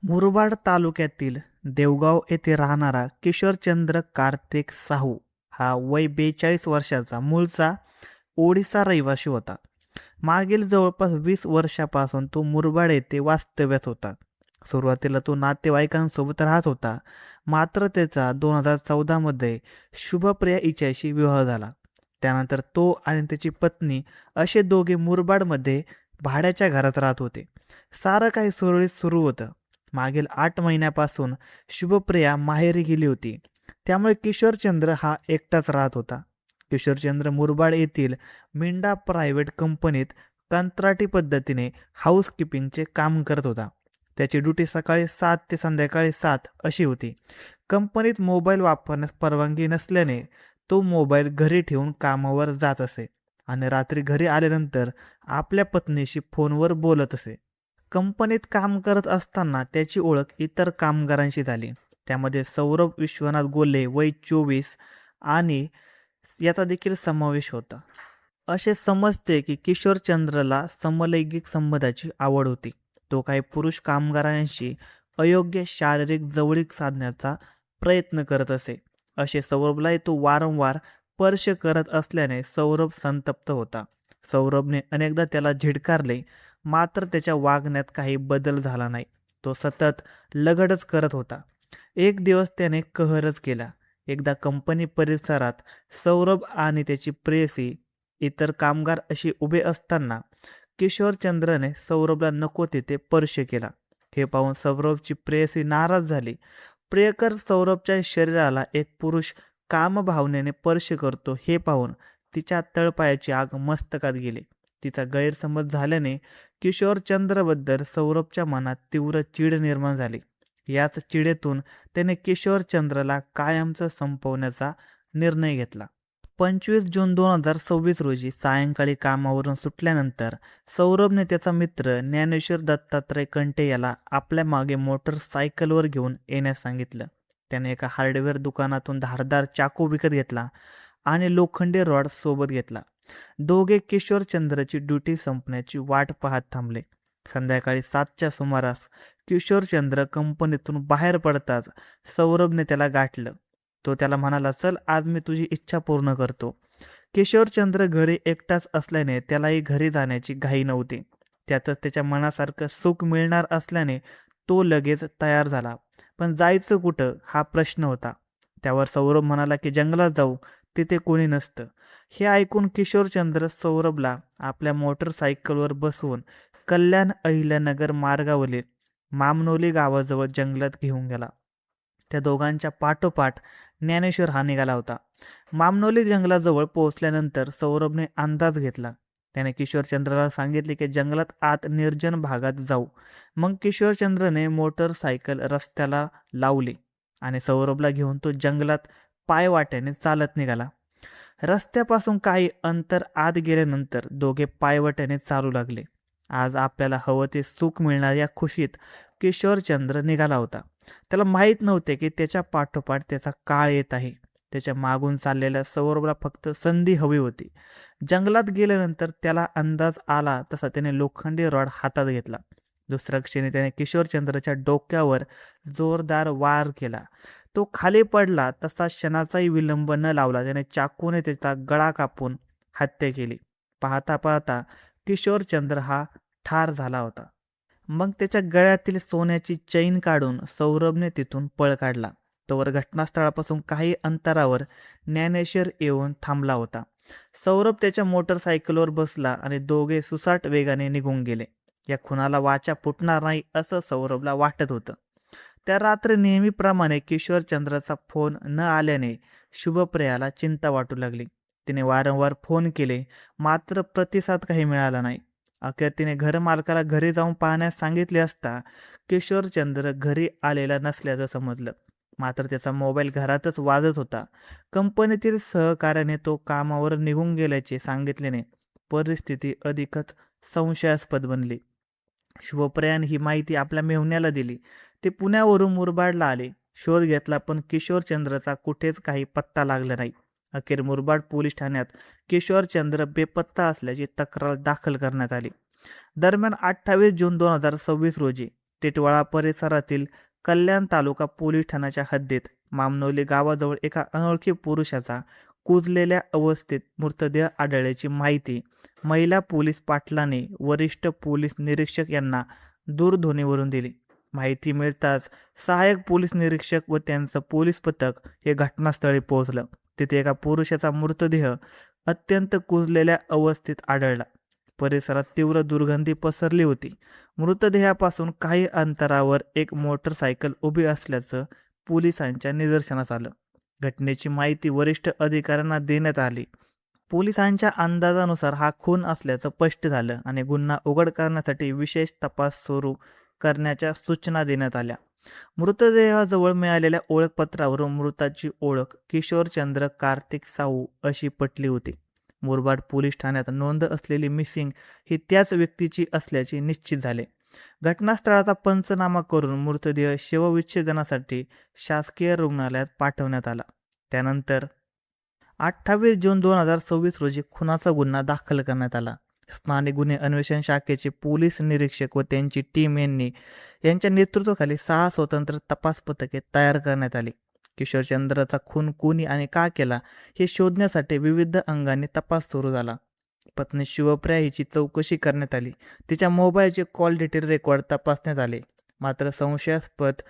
मुरबाड तालुक्यातील देवगाव येथे राहणारा किशोरचंद्र कार्तिक साहू हा वय 42 वर्षाचा मूळचा ओडिसा रहिवासी होता. मागील जवळपास 20 वर्षापासून तो मुरबाड येथे वास्तव्यास होता. सुरुवातीला तो नातेवाईकांसोबत राहत होता, मात्र त्याचा 2014 मध्ये शुभप्रिया हिच्याशी विवाह झाला. त्यानंतर तो आणि त्याची पत्नी असे दोघे मुरबाडमध्ये भाड्याच्या घरात राहत होते. सारं काही सुरळीत सुरू होतं. मागील 8 महिन्यापासून शुभप्रिया माहेरी गेली होती, त्यामुळे किशोरचंद्र हा एकटाच राहत होता. किशोरचंद्र मुरबाड येथील मिंडा प्रायव्हेट कंपनीत कंत्राटी पद्धतीने हाऊसकीपिंगचे काम करत होता. त्याची ड्युटी सकाळी 7 ते संध्याकाळी 7 अशी होती. कंपनीत मोबाईल वापरण्यास परवानगी नसल्याने तो मोबाईल घरी ठेवून कामावर जात असे आणि रात्री घरी आल्यानंतर आपल्या पत्नीशी फोनवर बोलत असे. कंपनीत काम करत असताना त्याची ओळख इतर कामगारांशी झाली. त्यामध्ये सौरभ विश्वनाथ गोले वय 24 आणि याचा देखील समावेश होता. असे समजते की किशोरचंद्रला समलैंगिक संबंधाची आवड होती. तो काही पुरुष कामगारांशी अयोग्य शारीरिक जवळीक साधण्याचा प्रयत्न करत असे. असे सौरभलाही तो वारंवार स्पर्श करत असल्याने सौरभ संतप्त होता. सौरभने अनेकदा त्याला झिडकारले, मात्र त्याच्या वागण्यात काही बदल झाला नाही. तो सतत लगडच करत होता. एक दिवस त्याने कहरच केला. एकदा कंपनी परिसरात सौरभ आणि त्याची प्रेयसी इतर कामगार अशी उभे असताना किशोरचंद्रने सौरभला नको तिथे स्पर्श केला. हे पाहून सौरभची प्रेयसी नाराज झाली. प्रियकर सौरभच्या शरीराला एक पुरुष कामभावनेने स्पर्श करतो हे पाहून तिच्या तळपायाची आग मस्तकात गेली. तिचा गैरसमज झाल्याने किशोरचंद्रबद्दल सौरभच्या मनात तीव्र चीड निर्माण झाली. याच चिडेतून त्याने किशोरचंद्रला कायमचं संपवण्याचा निर्णय घेतला. 25 जून 2026 रोजी सायंकाळी कामावरून सुटल्यानंतर सौरभने त्याचा मित्र ज्ञानेश्वर दत्तात्रय कंटे याला आपल्या मागे मोटरसायकलवर घेऊन येण्यास सांगितलं. त्याने एका हार्डवेअर दुकानातून धारदार चाकू विकत घेतला आणि लोखंडी रॉड सोबत घेतला. दोघे किशोरचंद्रची ड्युटी संपण्याची वाट पाहत थांबले. संध्याकाळी 7च्या सुमारास किशोरचंद्र कंपनीतून बाहेर पडताच सौरभने त्याला गाठलं. तो त्याला म्हणाला, चल आज मी तुझी इच्छा पूर्ण करतो. किशोरचंद्र घरी एकटाच असल्याने त्यालाही घरी जाण्याची घाई नव्हती. त्यातच त्याच्या मनासारखं सुख मिळणार असल्याने तो लगेच तयार झाला. पण जायचं कुठं हा प्रश्न होता. त्यावर सौरभ म्हणाला की जंगलात जाऊ, तिथे कोणी नसतं. हे ऐकून किशोरचंद्र सौरभला आपल्या मोटरसायकलवर बसवून कल्याण अहिल्यानगर मार्गावरील मामनोली गावाजवळ जंगलात घेऊन गेला. त्या दोघांच्या पाठोपाठ ज्ञानेश्वर हा निघाला होता. मामनोली जंगलाजवळ पोहोचल्यानंतर सौरभने अंदाज घेतला. त्याने किशोरचंद्रला सांगितले की जंगलात आत निर्जन भागात जाऊ. मग किशोरचंद्रने मोटरसायकल रस्त्याला लावली आणि सौरभला घेऊन तो जंगलात पायवाट्याने चालत निघाला. रस्त्यापासून काही अंतर आत गेल्यानंतर दोघे पायवाट्याने चालू लागले. आज आपल्याला हवं ते सुख मिळणार या खुशीत किशोरचंद्र निघाला होता. त्याला माहीत नव्हते की त्याच्या पाठोपाठ त्याचा काळ येत आहे. त्याच्या मागून चाललेल्या सौरभला फक्त संधी हवी होती. जंगलात गेल्यानंतर त्याला अंदाज आला तसा त्याने लोखंडी रॉड हातात घेतला. दुसऱ्या क्षणी त्याने किशोरचंद्रच्या डोक्यावर जोरदार वार केला. तो खाली पडला तसा क्षणाचाही विलंब न लावला त्याने चाकूने त्याचा गळा कापून हत्या केली. पाहता पाहता किशोरचंद्र हा ठार झाला होता. मग त्याच्या गळ्यातील सोन्याची चैन काढून सौरभने तिथून पळ काढला. तोवर घटनास्थळापासून काही अंतरावर ज्ञानेश्वर येऊन थांबला होता. सौरभ त्याच्या मोटरसायकलवर बसला आणि दोघे सुसाट वेगाने निघून गेले. या खुनाला वाचा फुटणार नाही असं सौरभला वाटत होतं. त्या रात्री नेहमीप्रमाणे किशोरचंद्रचा फोन न आल्याने शुभप्रियाला चिंता वाटू लागली. तिने वारंवार फोन केले, मात्र प्रतिसाद काही मिळाला नाही. अखेर तिने घरमालकाला घरी जाऊन पाहण्यास सांगितले असता किशोरचंद्र घरी आलेला नसल्याचं समजलं. मात्र त्याचा मोबाईल घरातच वाजत होता. कंपनीतील सहकार्याने तो कामावर निघून गेल्याचे सांगितल्याने परिस्थिती अधिकच संशयास्पद बनली. शुभप्रियाने ही माहिती आपल्या मेहुण्याला दिली. ते पुण्यावरून मुरबाडला आले. शोध घेतला पण किशोरचंद्रचा कुठेच काही पत्ता लागला नाही. अखेर मुरबाड पोलीस ठाण्यात किशोरचंद्र बेपत्ता असल्याची तक्रार दाखल करण्यात आली. दरम्यान 28 जून 2026 रोजी टिटवाळा परिसरातील कल्याण तालुका पोलीस ठाण्याच्या हद्दीत मामनोली गावाजवळ एका अनोळखी पुरुषाचा कुजलेल्या अवस्थेत मृतदेह आढळल्याची माहिती महिला पोलीस पाटलाने वरिष्ठ पोलीस निरीक्षक यांना दूरध्वनीवरून दिली. माहिती मिळताच सहाय्यक पोलीस निरीक्षक व त्यांचं पोलीस पथक हे घटनास्थळी पोहोचलं. तिथे एका पुरुषाचा मृतदेह अत्यंत कुजलेल्या अवस्थेत आढळला. परिसरात तीव्र दुर्गंधी पसरली होती. मृतदेहापासून काही अंतरावर एक मोटरसायकल उभी असल्याचं पोलिसांच्या निदर्शनास आलं. घटनेची माहिती वरिष्ठ अधिकाऱ्यांना देण्यात आली. पोलिसांच्या अंदाजानुसार हा खून असल्याचं स्पष्ट झालं आणि गुन्हा उघड करण्यासाठी विशेष तपास सुरू करण्याच्या सूचना देण्यात आल्या. मृतदेहाजवळ मिळालेल्या ओळखपत्रावरून मृताची ओळख किशोरचंद्र कार्तिक साहू अशी पटली होती. मुरबाड पोलीस ठाण्यात नोंद असलेली मिसिंग ही त्याच व्यक्तीची असल्याचे निश्चित झाले. घटनास्थळाचा पंचनामा करून मृतदेह शवविच्छेदनासाठी शासकीय रुग्णालयात पाठवण्यात आला. त्यानंतर 28 जून 2026 रोजी खुनाचा गुन्हा दाखल करण्यात आला. स्थानिक गुन्हे अन्वेषण शाखेचे पोलीस निरीक्षक व त्यांची टीम यांच्या नेतृत्वाखाली 6 स्वतंत्र तपास पथके तयार करण्यात आली. किशोरचंद्रचा खून कोणी आणि का केला हे शोधण्यासाठी विविध अंगांनी तपास सुरू झाला. पत्नी शिवप्रिया हिची चौकशी करण्यात आली. तिच्या मोबाईलचे कॉल डिटेल रेकॉर्ड तपासण्यात आले, मात्र संशयास्पद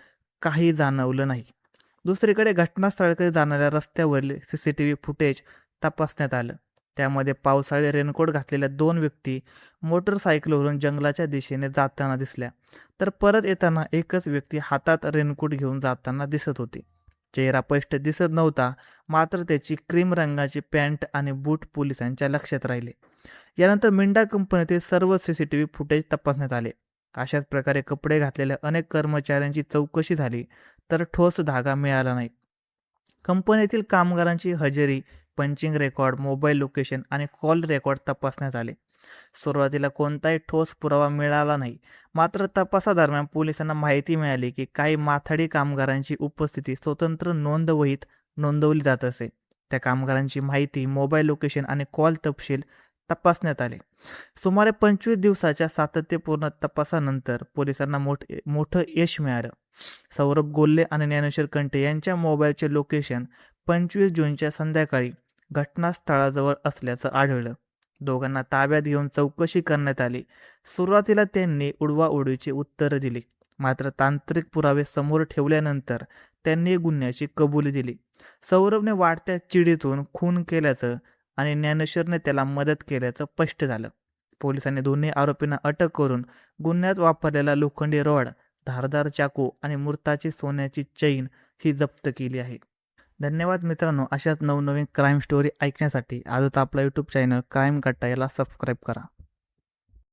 काही जाणवलं नाही. दुसरीकडे घटनास्थळाकडे जाणाऱ्या रस्त्यावरील CCTV फुटेज तपासण्यात आलं. त्यामध्ये पावसाळी रेनकोट घातलेल्या 2 व्यक्ती मोटरसायकलवरून जंगलाच्या दिशेने जाताना दिसल्या, तर परत येताना एकच व्यक्ती हातात रेनकोट घेऊन जाताना दिसत होती. चेहरा स्पष्ट दिसत नव्हता, मात्र त्याची क्रीम रंगाची पॅन्ट आणि बूट पोलिसांच्या लक्षात राहिले. यानंतर मिंडा कंपनीतील सर्व CCTV फुटेज तपासण्यात आले. अशाच प्रकारे कपडे घातलेल्या अनेक कर्मचाऱ्यांची चौकशी झाली, तर ठोस धागा मिळाला नाही. कंपनीतील कामगारांची हजेरी, पंचिंग रेकॉर्ड, मोबाईल लोकेशन आणि कॉल रेकॉर्ड तपासण्यात आले. सुरुवातीला कोणताही ठोस पुरावा मिळाला नाही, मात्र तपासादरम्यान पोलिसांना माहिती मिळाली की काही माथाडी कामगारांची उपस्थिती स्वतंत्र नोंदवहीत नोंदवली जात असे. त्या कामगारांची माहिती, मोबाईल लोकेशन आणि कॉल तपशील तपासण्यात आले. सुमारे 25 दिवसाच्या सातत्यपूर्ण तपासानंतर पोलिसांना मोठं यश मिळालं. सौरभ गोल्हे आणि ज्ञानेश्वर कंटे यांच्या मोबाईलचे लोकेशन 25 जूनच्या संध्याकाळी घटनास्थळाजवळ असल्याचं आढळलं. दोघांना ताब्यात घेऊन चौकशी करण्यात आली. सुरुवातीला त्यांनी उडवाउडवीची उत्तरं दिली, मात्र तांत्रिक पुरावे समोर ठेवल्यानंतर त्यांनी गुन्ह्याची कबुली दिली. सौरभने वाढत्या चिडीतून खून केल्याचं आणि ज्ञानेश्वरने त्याला मदत केल्याचं स्पष्ट झालं. पोलिसांनी दोन्ही आरोपींना अटक करून गुन्ह्यात वापरलेला लोखंडी रॉड, धारदार चाकू आणि मृताची सोन्याची चैन ही जप्त केली आहे. धन्यवाद मित्रांनो. अशाच नवनवीन क्राईम स्टोरी ऐकण्यासाठी आजच आपला YouTube चॅनल क्राईम कट्टा याला सबस्क्राईब करा.